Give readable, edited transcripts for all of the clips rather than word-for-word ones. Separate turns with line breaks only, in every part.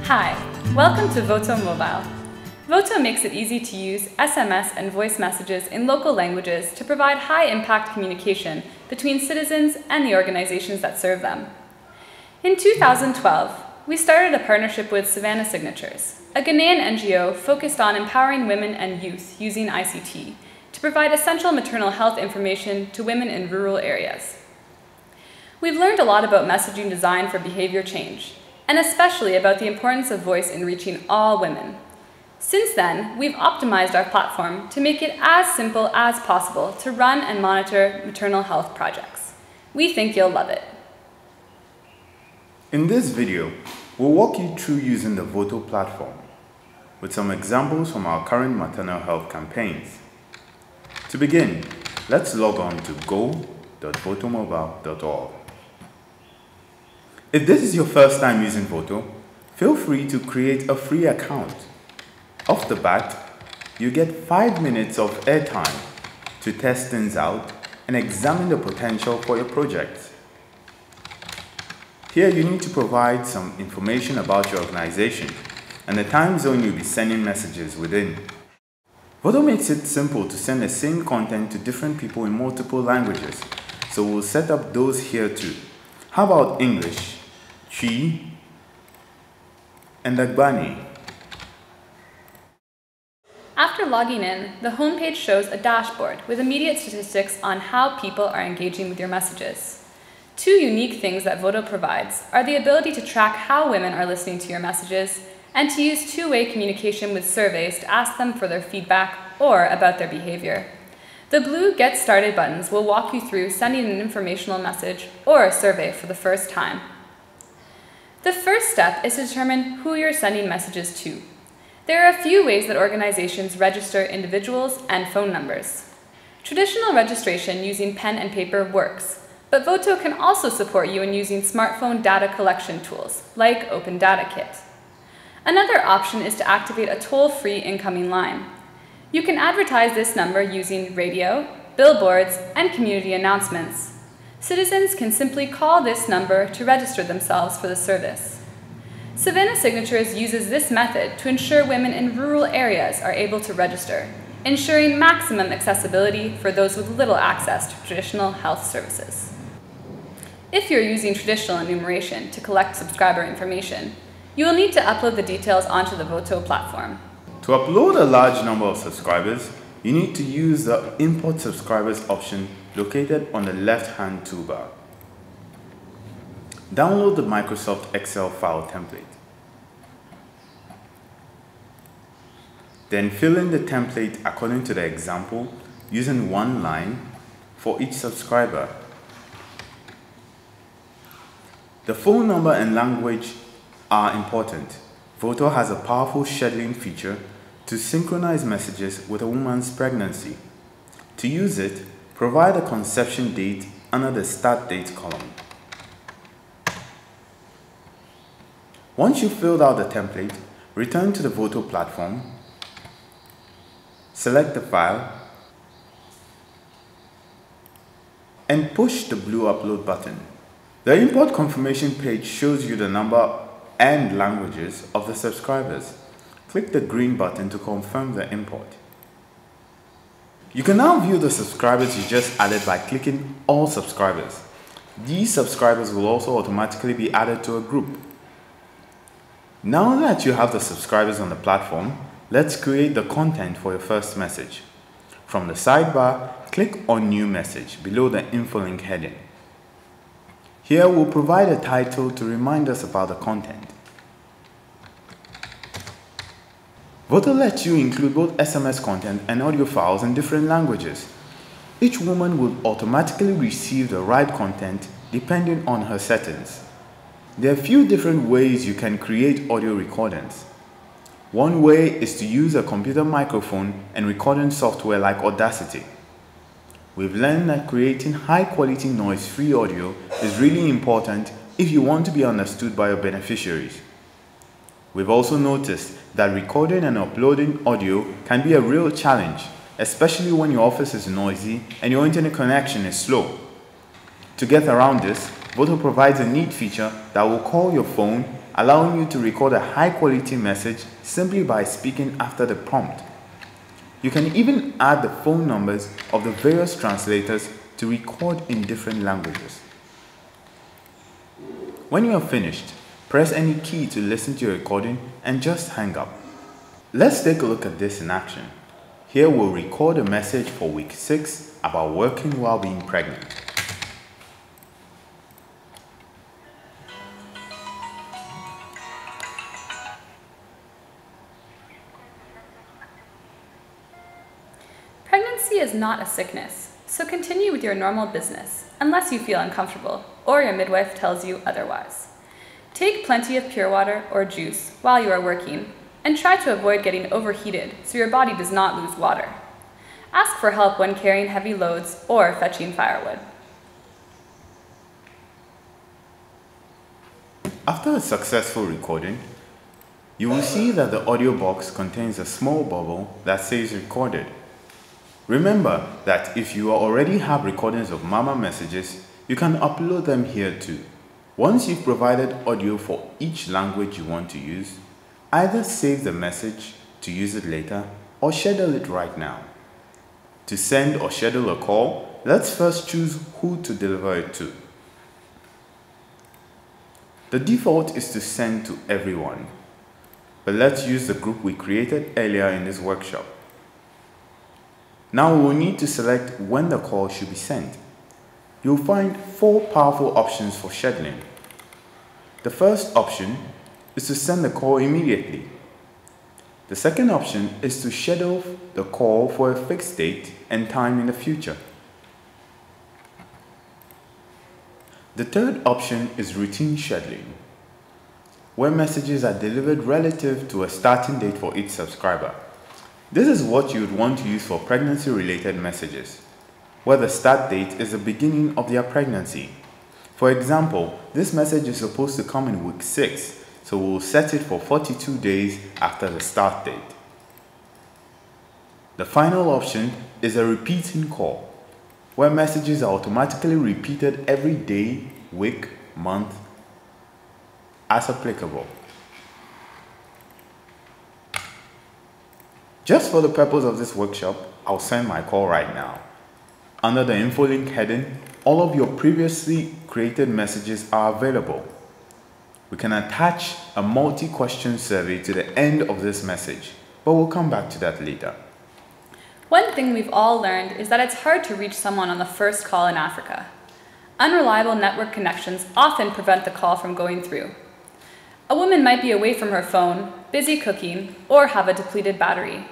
Hi, welcome to VOTO Mobile. VOTO makes it easy to use SMS and voice messages in local languages to provide high-impact communication between citizens and the organizations that serve them. In 2012, we started a partnership with Savannah Signatures, a Ghanaian NGO focused on empowering women and youth using ICT to provide essential maternal health information to women in rural areas. We've learned a lot about messaging design for behavior change, and especially about the importance of voice in reaching all women. Since then, we've optimized our platform to make it as simple as possible to run and monitor maternal health projects. We think you'll love it.
In this video, we'll walk you through using the VOTO platform with some examples from our current maternal health campaigns. To begin, let's log on to go.votomobile.org. If this is your first time using VOTO, feel free to create a free account. Off the bat, you get 5 minutes of airtime to test things out and examine the potential for your project. Here you need to provide some information about your organization and the time zone you'll be sending messages within. VOTO makes it simple to send the same content to different people in multiple languages, so we'll set up those here too. How about English, Chi, and Agbani?
After logging in, the homepage shows a dashboard with immediate statistics on how people are engaging with your messages. Two unique things that VOTO provides are the ability to track how women are listening to your messages and to use two-way communication with surveys to ask them for their feedback or about their behavior. The blue Get Started buttons will walk you through sending an informational message or a survey for the first time. The first step is to determine who you're sending messages to. There are a few ways that organizations register individuals and phone numbers. Traditional registration using pen and paper works, but VOTO can also support you in using smartphone data collection tools, like Open Data Kit. Another option is to activate a toll-free incoming line. You can advertise this number using radio, billboards, and community announcements. Citizens can simply call this number to register themselves for the service. Savannah Signatures uses this method to ensure women in rural areas are able to register, ensuring maximum accessibility for those with little access to traditional health services. If you're using traditional enumeration to collect subscriber information, you will need to upload the details onto the VOTO platform.
To upload a large number of subscribers, you need to use the Import Subscribers option located on the left-hand toolbar. Download the Microsoft Excel file template. Then fill in the template according to the example using one line for each subscriber. The phone number and language are important. VOTO has a powerful scheduling feature to synchronize messages with a woman's pregnancy. To use it, provide a conception date under the Start Date column. Once you've filled out the template, return to the VOTO platform, select the file, and push the blue Upload button. The import confirmation page shows you the number and languages of the subscribers. Click the green button to confirm the import. You can now view the subscribers you just added by clicking All Subscribers. These subscribers will also automatically be added to a group. Now that you have the subscribers on the platform, let's create the content for your first message. From the sidebar, click on New Message below the info link heading. Here we'll provide a title to remind us about the content. VOTO lets you include both SMS content and audio files in different languages. Each woman will automatically receive the right content depending on her settings. There are a few different ways you can create audio recordings. One way is to use a computer microphone and recording software like Audacity. We've learned that creating high-quality noise-free audio is really important if you want to be understood by your beneficiaries. We've also noticed that recording and uploading audio can be a real challenge, especially when your office is noisy and your internet connection is slow. To get around this, VOTO provides a neat feature that will call your phone, allowing you to record a high-quality message simply by speaking after the prompt. You can even add the phone numbers of the various translators to record in different languages. When you are finished, press any key to listen to your recording and just hang up. Let's take a look at this in action. Here we'll record a message for week 6 about working while being pregnant.
Pregnancy is not a sickness, so continue with your normal business, unless you feel uncomfortable or your midwife tells you otherwise. Take plenty of pure water or juice while you are working, and try to avoid getting overheated so your body does not lose water. Ask for help when carrying heavy loads or fetching firewood.
After a successful recording, you will see that the audio box contains a small bubble that says recorded. Remember that if you already have recordings of mama messages, you can upload them here too. Once you've provided audio for each language you want to use, either save the message to use it later or schedule it right now. To send or schedule a call, let's first choose who to deliver it to. The default is to send to everyone, but let's use the group we created earlier in this workshop. Now we will need to select when the call should be sent. You'll find 4 powerful options for scheduling. The first option is to send the call immediately. The second option is to schedule the call for a fixed date and time in the future. The third option is routine scheduling, where messages are delivered relative to a starting date for each subscriber. This is what you would want to use for pregnancy-related messages, where the start date is the beginning of their pregnancy. For example, this message is supposed to come in week 6, so we'll set it for 42 days after the start date. The final option is a repeating call, where messages are automatically repeated every day, week, month, as applicable. Just for the purpose of this workshop, I'll send my call right now. Under the info link heading, all of your previously created messages are available. We can attach a multi-question survey to the end of this message, but we'll come back to that later.
One thing we've all learned is that it's hard to reach someone on the first call in Africa. Unreliable network connections often prevent the call from going through. A woman might be away from her phone, busy cooking, or have a depleted battery.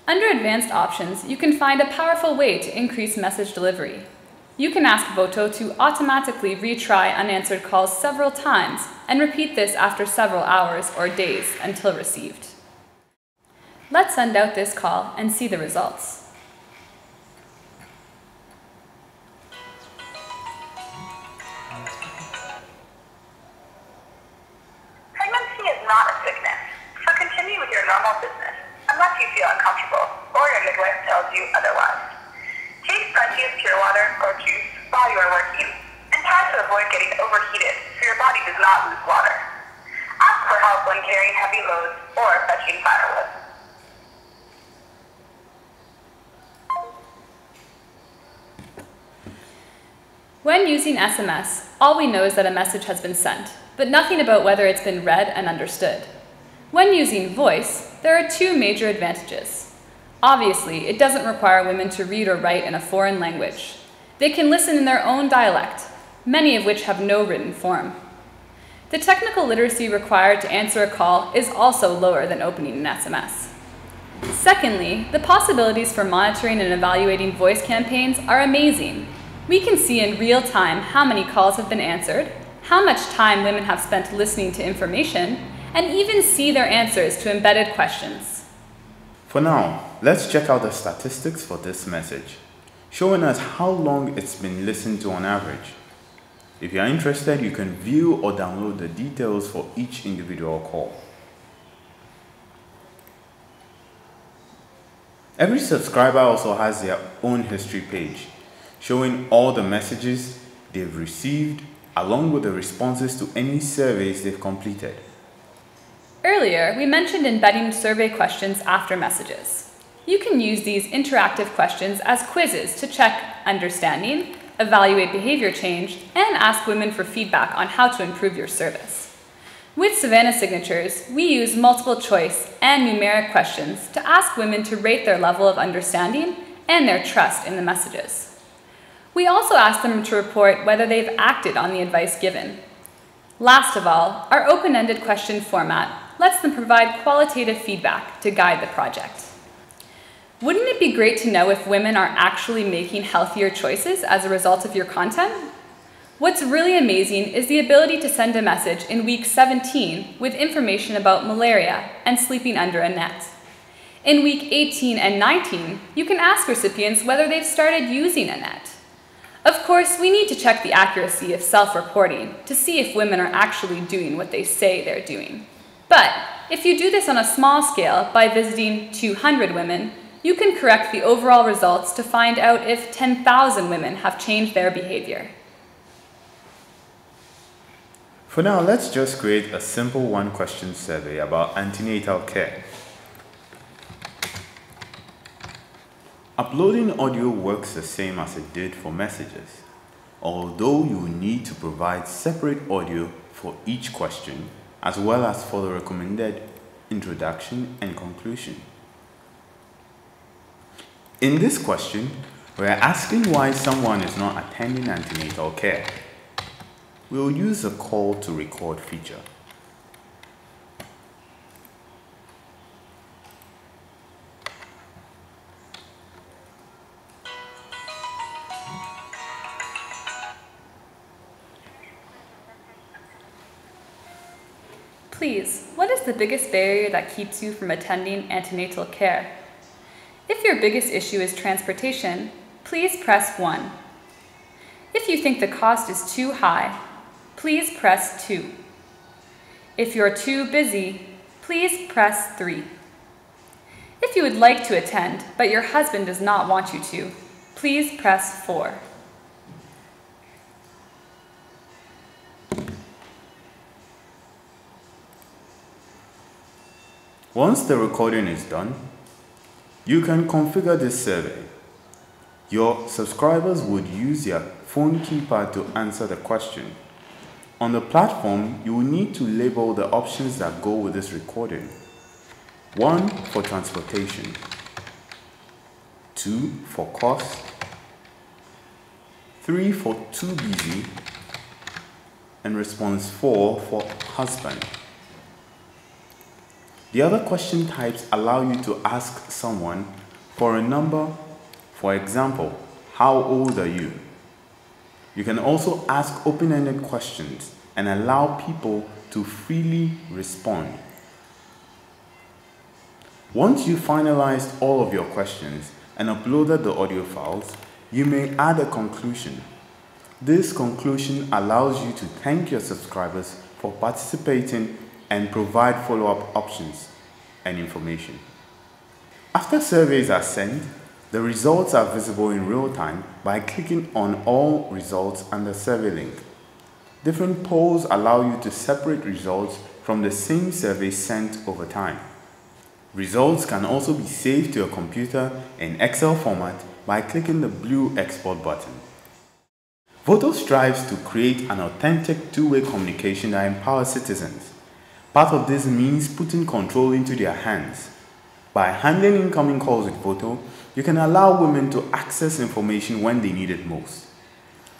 Under advanced options, you can find a powerful way to increase message delivery. You can ask VOTO to automatically retry unanswered calls several times and repeat this after several hours or days until received. Let's send out this call and see the results.
Pregnancy is not a sickness, so continue with your normal business, unless you feel uncomfortable or your midwife tells you otherwise. Take plenty of pure water or juice while you are working, and try to avoid getting overheated so your body does not lose water. Ask for help when carrying heavy loads or fetching firewood.
When using SMS, all we know is that a message has been sent, but nothing about whether it's been read and understood. When using voice, there are 2 major advantages. Obviously, it doesn't require women to read or write in a foreign language. They can listen in their own dialect, many of which have no written form. The technical literacy required to answer a call is also lower than opening an SMS. Secondly, the possibilities for monitoring and evaluating voice campaigns are amazing. We can see in real time how many calls have been answered, how much time women have spent listening to information, and even see their answers to embedded questions.
For now, let's check out the statistics for this message, showing us how long it's been listened to on average. If you are interested, you can view or download the details for each individual call. Every subscriber also has their own history page, showing all the messages they've received, along with the responses to any surveys they've completed.
Earlier, we mentioned embedding survey questions after messages. You can use these interactive questions as quizzes to check understanding, evaluate behavior change, and ask women for feedback on how to improve your service. With Savannah signatures, we use multiple choice and numeric questions to ask women to rate their level of understanding and their trust in the messages. We also ask them to report whether they've acted on the advice given. Last of all, our open-ended question format lets them provide qualitative feedback to guide the project. Wouldn't it be great to know if women are actually making healthier choices as a result of your content? What's really amazing is the ability to send a message in week 17 with information about malaria and sleeping under a net. In week 18 and 19, you can ask recipients whether they've started using a net. Of course, we need to check the accuracy of self-reporting to see if women are actually doing what they say they're doing. But if you do this on a small scale by visiting 200 women, you can correct the overall results to find out if 10,000 women have changed their behavior.
For now, let's just create a simple one-question survey about antenatal care. Uploading audio works the same as it did for messages, although you will need to provide separate audio for each question, as well as for the recommended introduction and conclusion. In this question, we are asking why someone is not attending antenatal care. We will use the call to record feature.
Please, what is the biggest barrier that keeps you from attending antenatal care? If your biggest issue is transportation, please press 1. If you think the cost is too high, please press 2. If you're too busy, please press 3. If you would like to attend, but your husband does not want you to, please press 4.
Once the recording is done, you can configure this survey. Your subscribers would use their phone keypad to answer the question. On the platform, you will need to label the options that go with this recording. 1 for transportation, 2 for cost, 3 for too busy, and response 4 for husband. The other question types allow you to ask someone for a number. For example, how old are you? You can also ask open-ended questions and allow people to freely respond. Once you've finalized all of your questions and uploaded the audio files, you may add a conclusion. This conclusion allows you to thank your subscribers for participating and provide follow-up options and information. After surveys are sent, the results are visible in real time by clicking on all results under survey link. Different polls allow you to separate results from the same survey sent over time. Results can also be saved to your computer in Excel format by clicking the blue export button. VOTO strives to create an authentic two-way communication that empowers citizens. Part of this means putting control into their hands. By handling incoming calls with VOTO, you can allow women to access information when they need it most.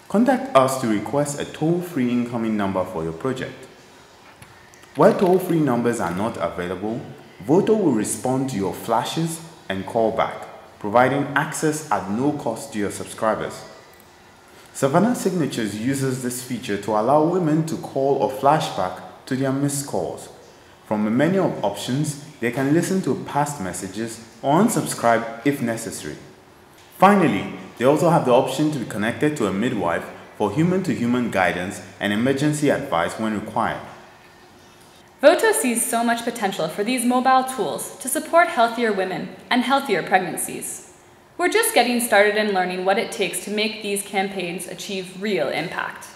Contact us to request a toll-free incoming number for your project. Where toll-free numbers are not available, VOTO will respond to your flashes and call back, providing access at no cost to your subscribers. Savannah Signatures uses this feature to allow women to call or flashback to their missed calls. From a menu of options, they can listen to past messages or unsubscribe if necessary. Finally, they also have the option to be connected to a midwife for human-to-human guidance and emergency advice when required.
VOTO sees so much potential for these mobile tools to support healthier women and healthier pregnancies. We're just getting started in learning what it takes to make these campaigns achieve real impact.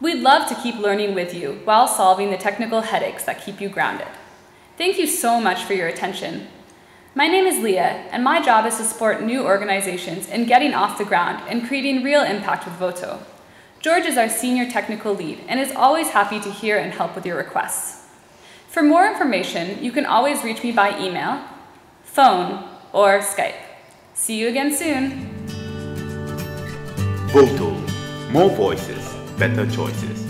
We'd love to keep learning with you while solving the technical headaches that keep you grounded. Thank you so much for your attention. My name is Leah, and my job is to support new organizations in getting off the ground and creating real impact with VOTO. George is our senior technical lead and is always happy to hear and help with your requests. For more information, you can always reach me by email, phone, or Skype. See you again soon.
VOTO. More voices, better choices.